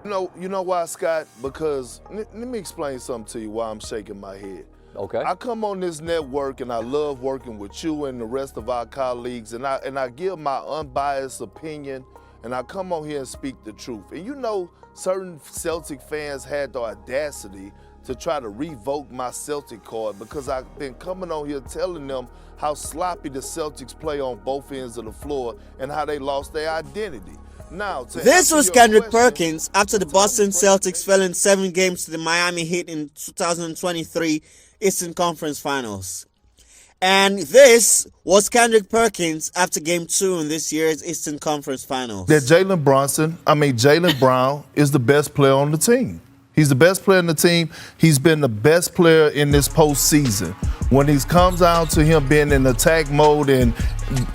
You know why, Scott? Because let me explain something to you why I'm shaking my head. Okay. I come on this network and I love working with you and the rest of our colleagues, and I give my unbiased opinion, and I come on here and speak the truth. And you know, certain Celtic fans had the audacity to try to revoke my Celtic card because I've been coming on here telling them how sloppy the Celtics play on both ends of the floor and how they lost their identity. Now, this was Kendrick Perkins after the Boston Celtics fell in 7 games to the Miami Heat in 2023 Eastern Conference Finals. And this was Kendrick Perkins after Game 2 in this year's Eastern Conference Finals. That Jaylen Brown is the best player on the team. He's the best player on the team. He's been the best player in this postseason. When he comes out to him being in attack mode and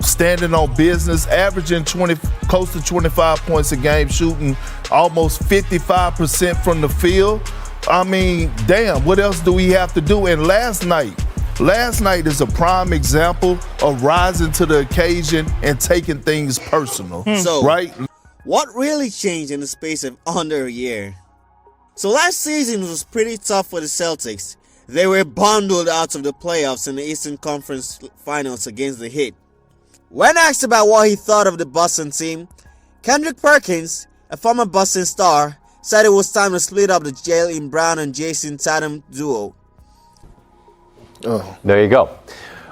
standing on business, averaging close to 25 points a game, shooting almost 55% from the field. I mean, damn, what else do we have to do? And last night is a prime example of rising to the occasion and taking things personal. So, right? What really changed in the space of under a year? So last season was pretty tough for the Celtics. They were bundled out of the playoffs in the Eastern Conference Finals against the Heat. When asked about what he thought of the Boston team, Kendrick Perkins, a former Boston star, said it was time to split up the Jaylen Brown and Jayson Tatum duo. Oh. There you go.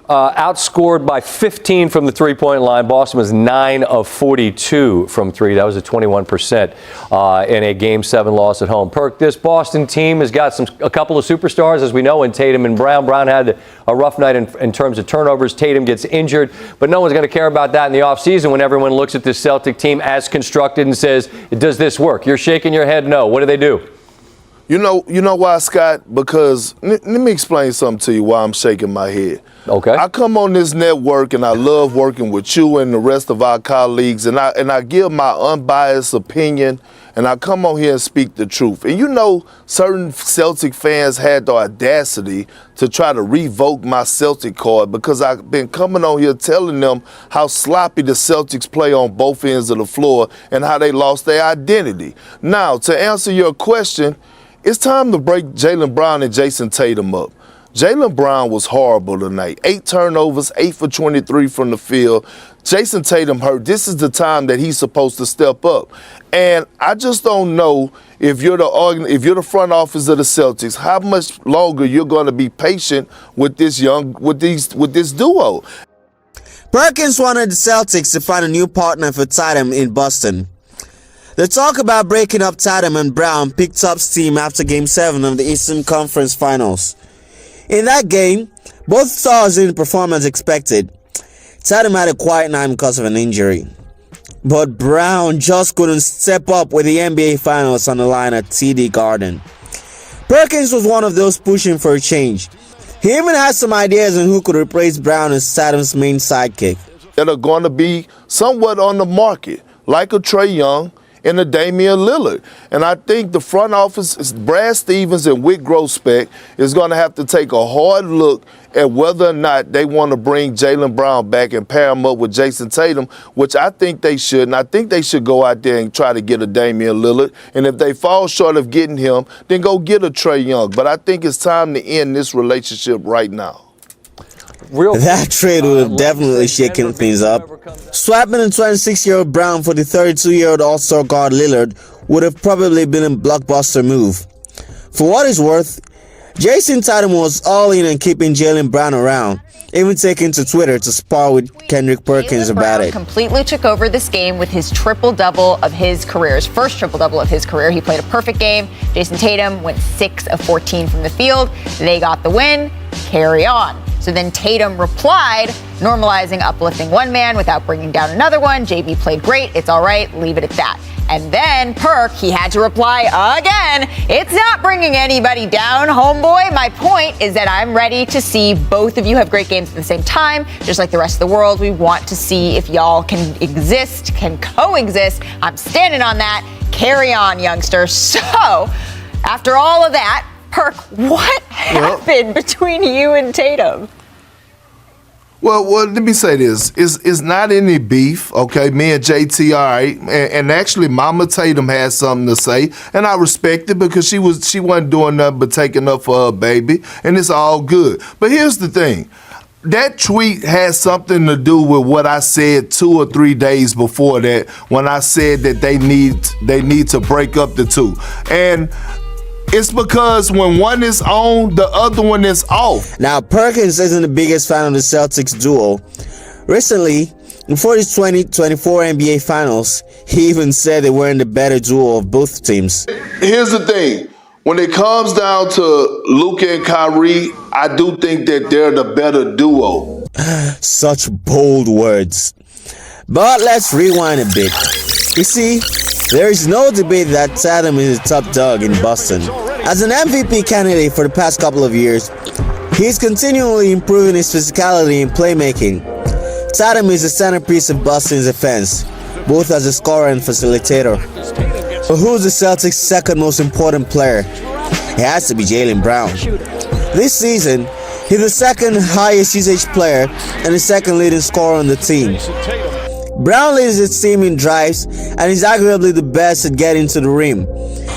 Outscored by 15 from the three-point line. Boston was 9 of 42 from three. That was a 21% in a Game 7 loss at home. Perk, this Boston team has got a couple of superstars, as we know, in Tatum and Brown. Brown had a rough night in terms of turnovers. Tatum gets injured, but no one's going to care about that in the offseason when everyone looks at this Celtic team as constructed and says, does this work? You're shaking your head no. What do they do? You know why, Scott? Because let me explain something to you why I'm shaking my head. Okay. I come on this network and I love working with you and the rest of our colleagues, and I give my unbiased opinion, and I come on here and speak the truth. And you know, certain Celtic fans had the audacity to try to revoke my Celtic card because I've been coming on here telling them how sloppy the Celtics play on both ends of the floor and how they lost their identity. Now, to answer your question, it's time to break Jaylen Brown and Jayson Tatum up. Jaylen Brown was horrible tonight. 8 turnovers, 8 for 23 from the field. Jayson Tatum hurt. This is the time that he's supposed to step up. And I just don't know if you're the front office of the Celtics, how much longer you're going to be patient with this duo. Perkins wanted the Celtics to find a new partner for Tatum in Boston. The talk about breaking up Tatum and Brown picked up steam after Game 7 of the Eastern Conference Finals. In that game, both stars didn't perform as expected. Tatum had a quiet night because of an injury, but Brown just couldn't step up with the NBA Finals on the line at TD Garden. Perkins was one of those pushing for a change. He even had some ideas on who could replace Brown as Tatum's main sidekick. That are going to be somewhat on the market, like a Trae Young and a Damian Lillard. And I think the front office, Brad Stevens and Whit Grousbeck, is going to have to take a hard look at whether or not they want to bring Jaylen Brown back and pair him up with Jayson Tatum, which I think they should. And I think they should go out there and try to get a Damian Lillard. And if they fall short of getting him, then go get a Trae Young. But I think it's time to end this relationship right now. That trade would have definitely shaken things up. Swapping the 26-year-old Brown for the 32-year-old All-Star guard Lillard would have probably been a blockbuster move. For what it's worth, Jayson Tatum was all in on keeping Jaylen Brown around, even taking to Twitter to spar with Kendrick Perkins about it. Completely took over this game with his triple-double of his career, his first triple-double of his career. He played a perfect game. Jayson Tatum went 6 of 14 from the field. They got the win. Carry on. So then Tatum replied, normalizing, uplifting one man without bringing down another one. JB played great. It's all right. Leave it at that. And then Perk, he had to reply again. It's not bringing anybody down, homeboy. My point is that I'm ready to see both of you have great games at the same time. Just like the rest of the world, we want to see if y'all can exist, can coexist. I'm standing on that. Carry on, youngster. So after all of that, Perk, what happened between you and Tatum? Well, let me say this. It's not any beef, okay? Me and JT, all right. And actually, Mama Tatum had something to say, and I respect it because she wasn't doing nothing but taking up for her baby, and it's all good. But here's the thing. That tweet has something to do with what I said 2 or 3 days before that when I said that they need to break up the two. And it's because when one is on, the other one is off. Now, Perkins isn't the biggest fan of the Celtics duo. Recently, before the 2024 NBA Finals, he even said they weren't the better duo of both teams. Here's the thing. When it comes down to Luka and Kyrie, I do think that they're the better duo. Such bold words. But let's rewind a bit. You see, there is no debate that Tatum is a top dog in Boston. As an MVP candidate for the past couple of years, he's continually improving his physicality and playmaking. Tatum is the centerpiece of Boston's offense, both as a scorer and facilitator. But who's the Celtics' second most important player? It has to be Jaylen Brown. This season, he's the second highest usage player and the second leading scorer on the team. Brown leads his team in drives and is arguably the best at getting to the rim,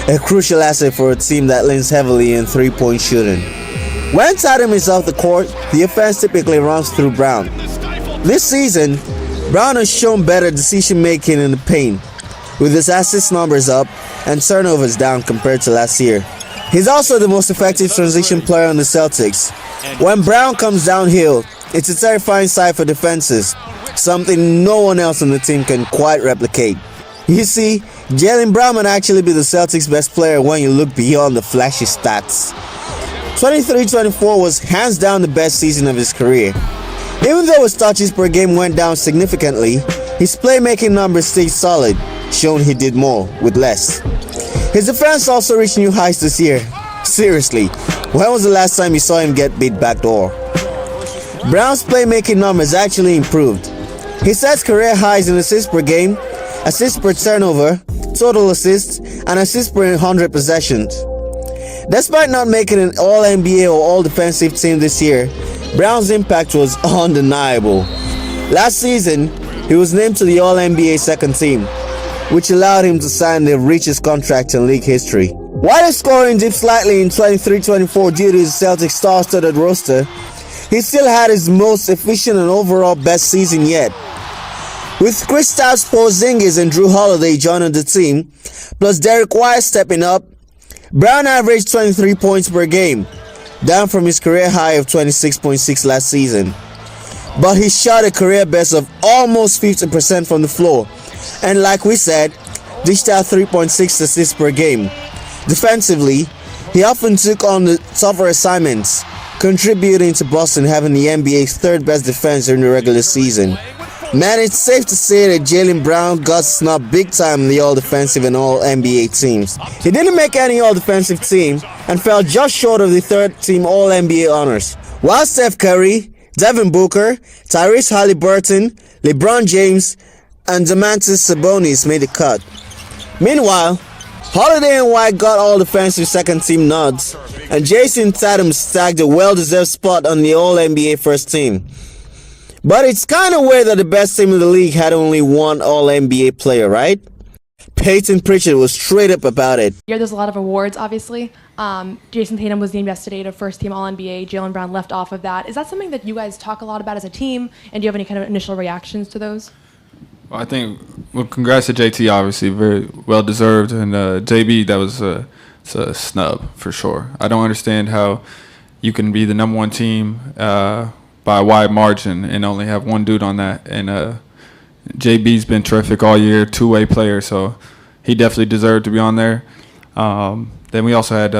a crucial asset for a team that leans heavily in three-point shooting. When Tatum is off the court, the offense typically runs through Brown. This season, Brown has shown better decision-making in the paint, with his assist numbers up and turnovers down compared to last year. He's also the most effective transition player on the Celtics. When Brown comes downhill, it's a terrifying sight for defenses, something no one else on the team can quite replicate. You see, Jaylen Brown might actually be the Celtics' best player when you look beyond the flashy stats. 23-24 was hands down the best season of his career. Even though his touches per game went down significantly, his playmaking numbers stayed solid, showing he did more with less. His defense also reached new heights this year. Seriously, when was the last time you saw him get beat backdoor? Brown's playmaking numbers actually improved. He sets career highs in assists per game, assists per turnover, total assists, and assists per 100 possessions. Despite not making an All-NBA or All-Defensive team this year, Brown's impact was undeniable. Last season, he was named to the All-NBA second team, which allowed him to sign the richest contract in league history. While his scoring dipped slightly in 23-24 due to his Celtics star-studded roster, he still had his most efficient and overall best season yet. With Kristaps Porzingis and Drew Holiday joining the team, plus Derek White stepping up, Brown averaged 23 points per game, down from his career high of 26.6 last season. But he shot a career best of almost 50% from the floor, and like we said, dished out 3.6 assists per game. Defensively, he often took on the tougher assignments, contributing to Boston having the NBA's third best defense during the regular season. Man, it's safe to say that Jaylen Brown got snubbed big time in the All-Defensive and All-NBA teams. He didn't make any All-Defensive team and fell just short of the third-team All-NBA honors. While Steph Curry, Devin Booker, Tyrese Haliburton, LeBron James, and Domantas Sabonis made the cut. Meanwhile, Holiday and White got All-Defensive second-team nods, and Jayson Tatum snagged a well-deserved spot on the All-NBA first team. But it's kind of weird that the best team in the league had only one All-NBA player, right? Peyton Pritchard was straight up about it. Yeah, there's a lot of awards, obviously. Jayson Tatum was named yesterday to first-team All-NBA. Jaylen Brown left off of that. Is that something that you guys talk a lot about as a team? And do you have any kind of initial reactions to those? Well, I think, congrats to JT, obviously, very well-deserved. And JB, that was it's a snub for sure. I don't understand how you can be the number one team by a wide margin and only have one dude on that. And JB's been terrific all year, two-way player, so he definitely deserved to be on there. Then we also had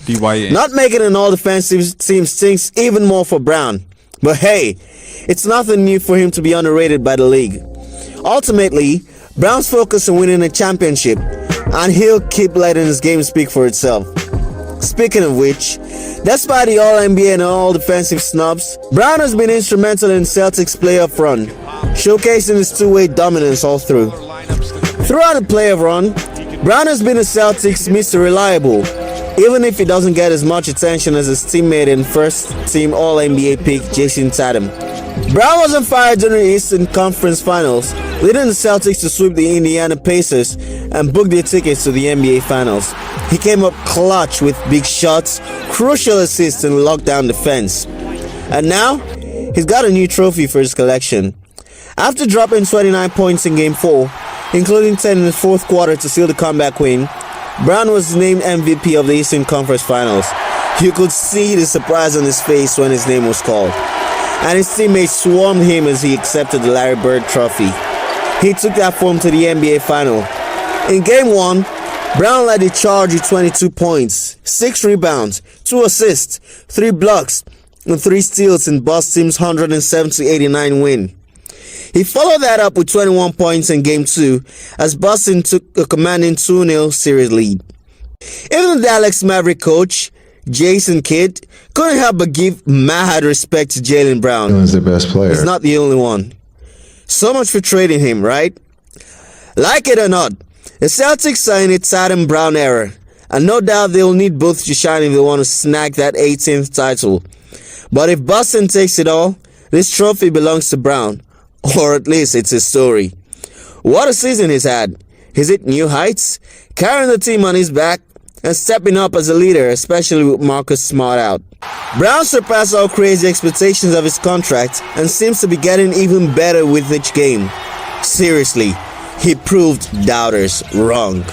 D.Y. Not making an all-defensive team stinks even more for Brown. But hey, it's nothing new for him to be underrated by the league. Ultimately, Brown's focused on winning a championship, and he'll keep letting his game speak for itself. Speaking of which, despite the All-NBA and All-Defensive snubs, Brown has been instrumental in Celtics' playoff run, showcasing his two-way dominance all through. Throughout the playoff run, Brown has been a Celtics Mr. Reliable, even if he doesn't get as much attention as his teammate and first-team All-NBA pick Jayson Tatum. Brown was on fire during the Eastern Conference Finals, leading the Celtics to sweep the Indiana Pacers and book their tickets to the NBA Finals. He came up clutch with big shots, crucial assists, and lockdown defense. And now, he's got a new trophy for his collection. After dropping 29 points in Game 4, including 10 in the fourth quarter to seal the comeback win, Brown was named MVP of the Eastern Conference Finals. You could see the surprise on his face when his name was called. And his teammates swarmed him as he accepted the Larry Bird trophy. He took that form to the NBA Final. In Game 1, Brown led the charge with 22 points, 6 rebounds, 2 assists, 3 blocks, and 3 steals in Boston's 107-89 win. He followed that up with 21 points in Game 2 as Boston took a commanding 2-0 series lead. Even the Dallas Maverick coach, Jayson Kidd, couldn't help but give mad respect to Jaylen Brown. He was the best player. He's not the only one. So much for trading him, right? Like it or not, the Celtics are in a Tatum Brown era, and no doubt they'll need both to shine if they want to snag that 18th title. But if Boston takes it all, this trophy belongs to Brown, or at least it's his story. What a season he's had. He's hit new heights, carrying the team on his back, and stepping up as a leader, especially with Marcus Smart out. Brown surpassed all crazy expectations of his contract and seems to be getting even better with each game. Seriously, he proved doubters wrong.